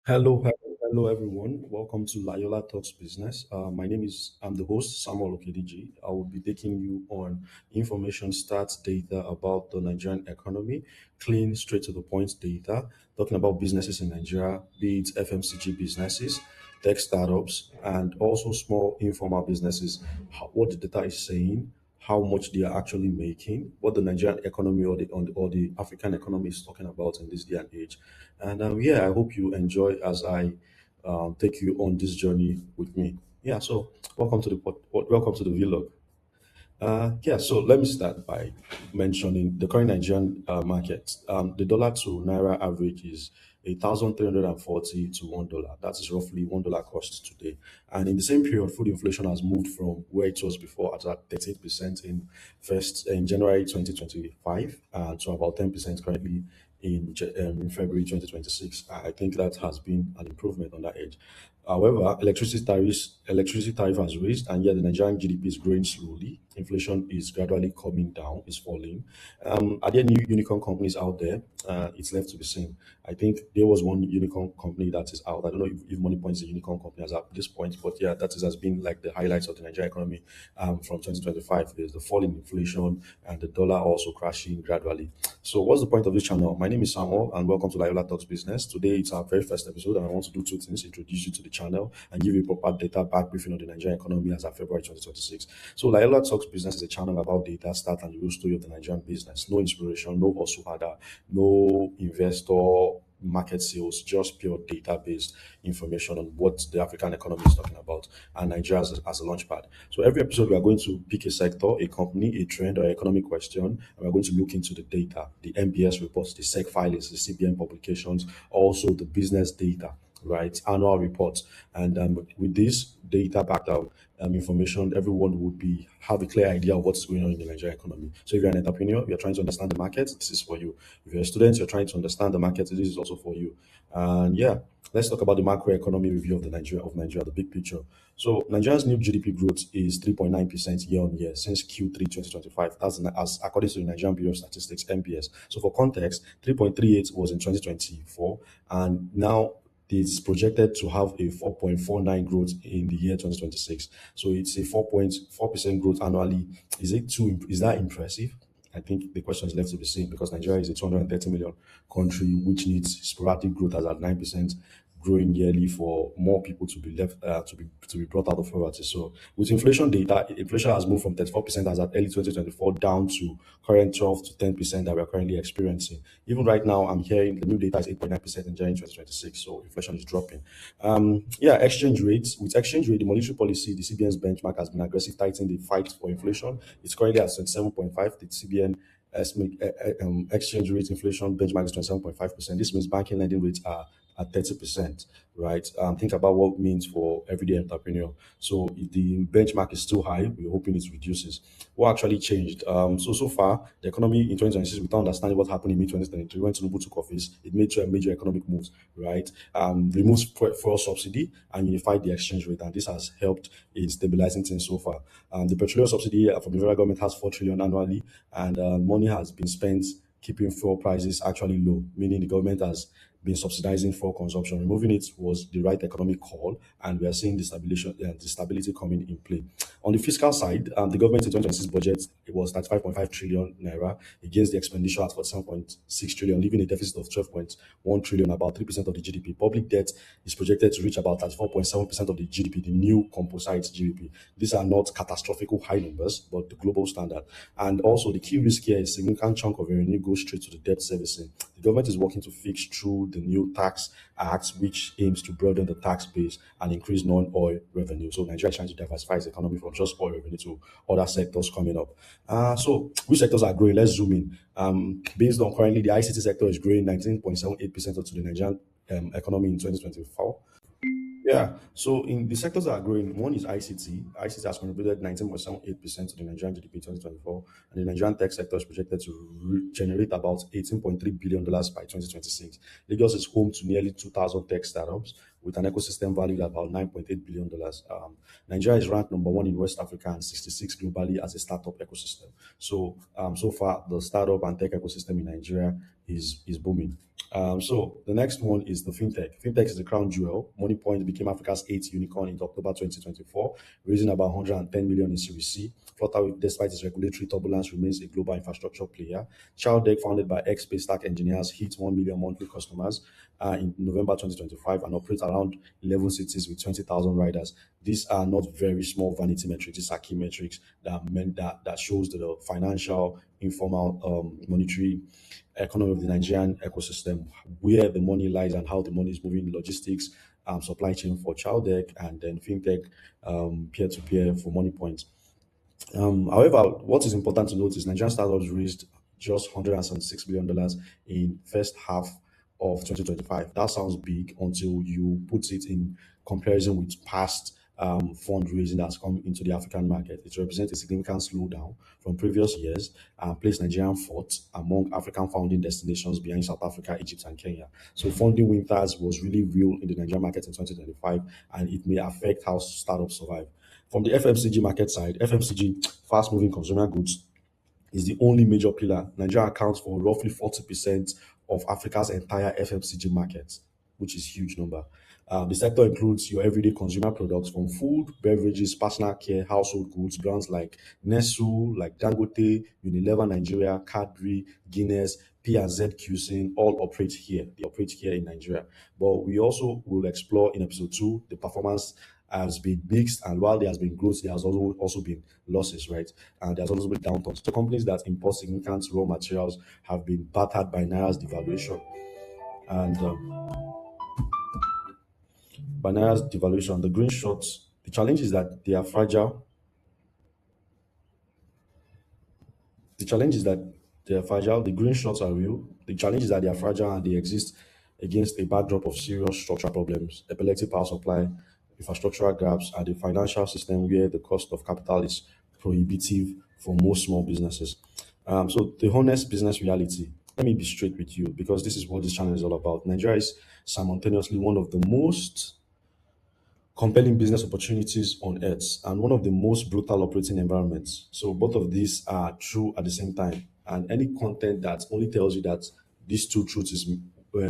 Hello, everyone. Welcome to Layola Talks Business. I'm the host, Samuel Okediji. I will be taking you on information stats data about the Nigerian economy, clean, straight to the point data, talking about businesses in Nigeria, be it FMCG businesses, tech startups, and also small informal businesses. What the data is saying, how much they are actually making, what the Nigerian economy or the African economy is talking about in this day and age. And yeah, I hope you enjoy as I take you on this journey with me. Yeah, so welcome to the vlog. Yeah, so let me start by mentioning the current Nigerian market. The dollar to naira average is 1,340 to $1. That is roughly $1 cost today. And in the same period, food inflation has moved from where it was before at 38% in January 2025 to about 10% currently in February 2026. I think that has been an improvement on that edge. However, electricity tariff has raised, and yet the Nigerian GDP is growing slowly. Inflation is gradually coming down, is falling. Are there new unicorn companies out there? It's left to be seen. I think there was one unicorn company that is out. I don't know if Money Point is a unicorn company as at this point, but yeah, has been like the highlights of the Nigerian economy from 2025. There's the fall in inflation and the dollar also crashing gradually. So, what's the point of this channel? My name is Samuel, and welcome to Layola Talks Business. Today, it's our very first episode, and I want to do two things: introduce you to the channel and give you a proper data back briefing on the Nigerian economy as of February 2026. So, Layola Talks Business is a channel about data, start, and the real story of the Nigerian business. No inspiration, no hustle harder, no investor market sales, just pure data-based information on what the African economy is talking about and Nigeria as a launchpad. So every episode we are going to pick a sector, a company, a trend, or economic question, and we're going to look into the data, the MBS reports, the SEC filings, the CBN publications, also the business data, right? Annual reports. And with this data backed up information, everyone would be have a clear idea of what's going on in the Nigerian economy. So if you're an entrepreneur, you're trying to understand the market, this is for you. If you're a student, you're trying to understand the market, this is also for you. And yeah, let's talk about the macroeconomic review of Nigeria, the big picture. So Nigeria's new GDP growth is 3.9% year on year since Q3 2025. That's as according to the Nigerian Bureau of Statistics (NBS). So for context, 3.38 was in 2024, and now it's projected to have a 4.49 growth in the year 2026. So it's a 4.4% growth annually. Is that impressive? I think the question is left to be seen because Nigeria is a 230 million country which needs sporadic growth as at 9% growing yearly for more people to be left to be brought out of poverty. So with inflation data, inflation has moved from 34% as at early 2024 down to current 12 to 10% that we are currently experiencing. Even right now, I'm hearing the new data is 8.9% in January 2026. So inflation is dropping. Yeah, exchange rates. With exchange rate, the monetary policy, the CBN's benchmark has been aggressive, tightening the fight for inflation. It's currently at 27.5. The CBN estimate exchange rate inflation benchmark is 27.5%. This means banking lending rates are at 30%, right? Think about what it means for everyday entrepreneur. So if the benchmark is still high, we're hoping it reduces. What actually changed? So far, the economy in 2026, without understanding what happened in mid 2023, when Tinubu took office, it made two major economic moves, right? Removes fuel subsidy and unified the exchange rate, and this has helped in stabilizing things so far. The petroleum subsidy from the federal government has 4 trillion annually, and money has been spent keeping fuel prices actually low, meaning the government has been subsidizing fuel consumption. Removing it was the right economic call, and we are seeing the stability coming in play. On the fiscal side, the government in 2026 budget it was 35.5 trillion naira against the expenditure at 47.6 trillion, leaving a deficit of 12.1 trillion, about 3% of the GDP. Public debt is projected to reach about 34.7% of the GDP, the new composite GDP. These are not catastrophical high numbers, but the global standard. And also, the key risk here is a significant chunk of revenue goes straight to the debt servicing. The government is working to fix through the new tax act, which aims to broaden the tax base and increase non-oil revenue. So Nigeria is trying to diversify its economy from just oil revenue to other sectors coming up. So which sectors are growing? Let's zoom in. Based on currently, the ICT sector is growing 19.78% of the Nigerian economy in 2024. Yeah, so in the sectors that are growing, one is ICT. ICT has contributed 19.78% to the Nigerian GDP in 2024, and the Nigerian tech sector is projected to generate about $18.3 billion by 2026. Lagos is home to nearly 2,000 tech startups, with an ecosystem valued at about $9.8 billion. Nigeria is ranked number one in West Africa and 66 globally as a startup ecosystem. So far, the startup and tech ecosystem in Nigeria is booming. So the next one is the fintech. Fintech is the crown jewel. MoneyPoint became Africa's eighth unicorn in October 2024, raising about 110 million in Series C. Flutter, despite its regulatory turbulence, remains a global infrastructure player. Childec, founded by ex-Space Stack engineers, hit 1 million monthly customers in November 2025 and operates around 11 cities with 20,000 riders. These are not very small vanity metrics. These are key metrics that shows the financial, informal, monetary economy of the Nigerian ecosystem, where the money lies and how the money is moving, logistics, supply chain for Childec, and then fintech, peer-to-peer for MoneyPoint. However, what is important to note is Nigerian startups raised just $176 billion in first half of 2025. That sounds big until you put it in comparison with past fundraising that's come into the African market. It represents a significant slowdown from previous years and placed Nigerian fourth among African founding destinations behind South Africa, Egypt, and Kenya. So funding winters was really real in the Nigerian market in 2025, and it may affect how startups survive. From the FMCG market side, FMCG, fast moving consumer goods, is the only major pillar. Nigeria accounts for roughly 40% of Africa's entire FMCG market, which is a huge number. The sector includes your everyday consumer products from food, beverages, personal care, household goods, brands like Nestle, like Dangote, Unilever Nigeria, Cadbury, Guinness, P&Z Cuisine, all operate here. They operate here in Nigeria. But we also will explore in episode 2 the performance has been mixed, and while there has been growth, there has also been losses, right? And there's also been downturns. So companies that import significant raw materials have been battered by Naira's devaluation. And by Naira's devaluation, the green shots, the challenge is that they are fragile. The challenge is that they are fragile. The green shots are real. The challenge is that they are fragile and they exist against a backdrop of serious structural problems, epileptic power supply, infrastructural gaps, and a financial system where the cost of capital is prohibitive for most small businesses. So the honest business reality. Let me be straight with you because this is what this channel is all about. Nigeria is simultaneously one of the most compelling business opportunities on earth and one of the most brutal operating environments. So both of these are true at the same time. And any content that only tells you that these two truths is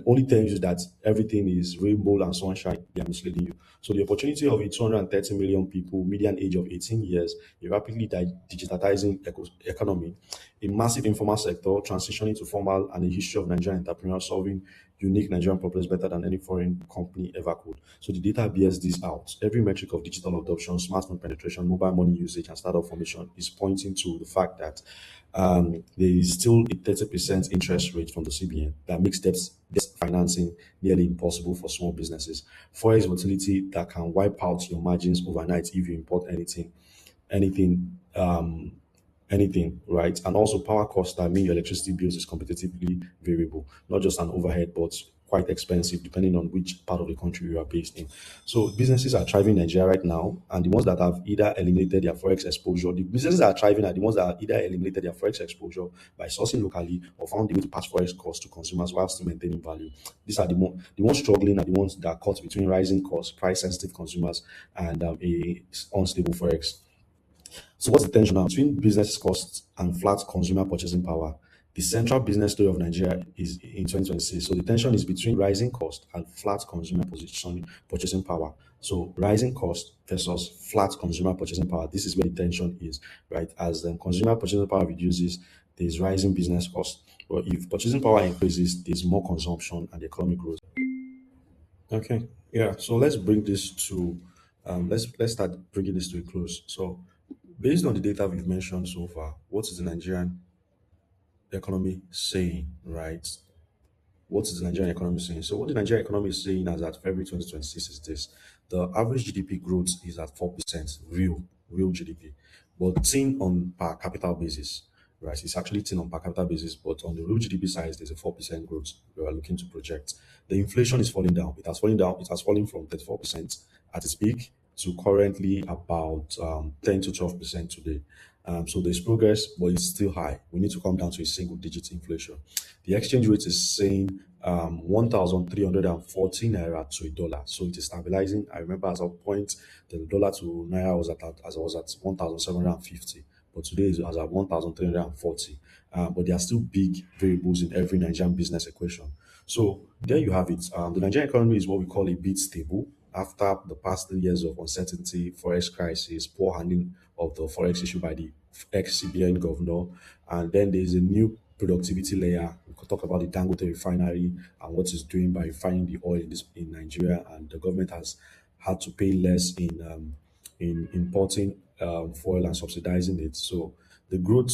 only tells you that everything is rainbow and sunshine, they are misleading you. So the opportunity of a 230 million people, median age of 18 years, a rapidly digitizing economy, a massive informal sector transitioning to formal, and a history of Nigerian entrepreneurs solving unique Nigerian problems better than any foreign company ever could. So the data bears this out. Every metric of digital adoption, smartphone penetration, mobile money usage, and startup formation is pointing to the fact that there is still a 30% interest rate from the CBN that makes debt financing nearly impossible for small businesses. Forex volatility that can wipe out your margins overnight if you import anything, anything, right? And also power costs that mean your electricity bills is competitively variable, not just an overhead, but quite expensive depending on which part of the country you are based in. So businesses are thriving in Nigeria right now, and the ones that have either eliminated their forex exposure, the businesses that are thriving are the ones that have either eliminated their forex exposure by sourcing locally or found a way to pass forex costs to consumers while still maintaining value. These are the ones struggling are the ones that are caught between rising costs, price sensitive consumers, and a unstable forex. So what's the tension now between business costs and flat consumer purchasing power? The central business story of Nigeria is in 2026. So the tension is between rising cost and flat consumer position purchasing power. So rising cost versus flat consumer purchasing power. This is where the tension is, right? As the consumer purchasing power reduces, there's rising business cost. But if purchasing power increases, there's more consumption and the economic growth. Okay, yeah. So let's bring this to let's start bringing this to a close. So based on the data we've mentioned so far, what is the Nigerian economy saying, right? What is the Nigerian economy saying? So what the Nigerian economy is saying as at February 2026 is this. The average GDP growth is at 4%, real GDP. But seen on per capita basis, right? It's actually seen on per capita basis, but on the real GDP side, there's a 4% growth we are looking to project. The inflation is falling down. It has fallen down. It has fallen from 34% at its peak to currently about 10 to 12% today. So there's progress, but it's still high. We need to come down to a single digit inflation. The exchange rate is saying 1,340 naira to a dollar. So it is stabilizing. I remember at a point the dollar to naira was at 1,750, but today it is at 1,340. But there are still big variables in every Nigerian business equation. So there you have it. The Nigerian economy is what we call a bit stable after the past 3 years of uncertainty, forex crisis, poor handling of the forex issue by the ex-CBN governor, and then there's a new productivity layer. We could talk about the Dangote refinery and what it's doing by refining the oil in Nigeria, and the government has had to pay less in importing fuel and subsidizing it. So the growth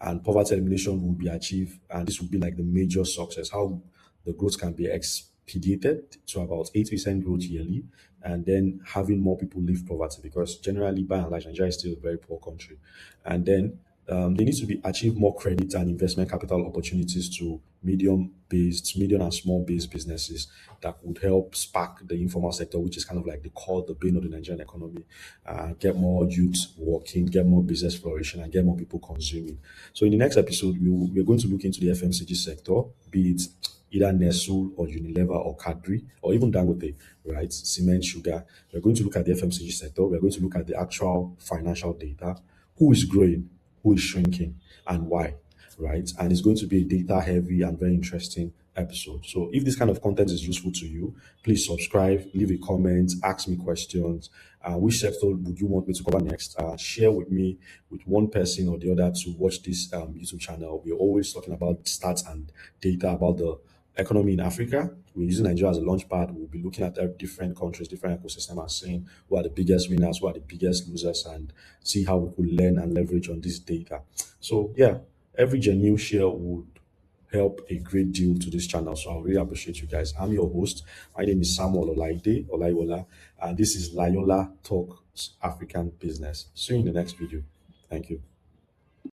and poverty elimination will be achieved, and this will be like the major success. How the growth can be expedited to about 8% growth yearly, and then having more people leave poverty, because generally, by and large, Nigeria is still a very poor country. And then they need to be achieve more credit and investment capital opportunities to medium and small based businesses that would help spark the informal sector, which is kind of like the core, the bane of the Nigerian economy. Get more youth working, get more business flourishing, and get more people consuming. So in the next episode, we're going to look into the FMCG sector, be it either Nestle or Unilever or Cadbury or even Dangote, right? Cement, sugar. We're going to look at the FMCG sector. We're going to look at the actual financial data, who is growing, who is shrinking, and why, right? And it's going to be a data heavy and very interesting episode. So if this kind of content is useful to you, please subscribe, leave a comment, ask me questions. Which sector would you want me to cover next? Share with me, with one person or the other, to watch this YouTube channel. We're always talking about stats and data about the economy in Africa. We're using Nigeria as a launch pad. We'll be looking at different countries, different ecosystems, and seeing who are the biggest winners, who are the biggest losers, and see how we could learn and leverage on this data. So yeah, every genuine share would help a great deal to this channel. So I really appreciate you guys. I'm your host. My name is Samuel Olayiwola, and this is Layola Talks African Business. See you in the next video. Thank you.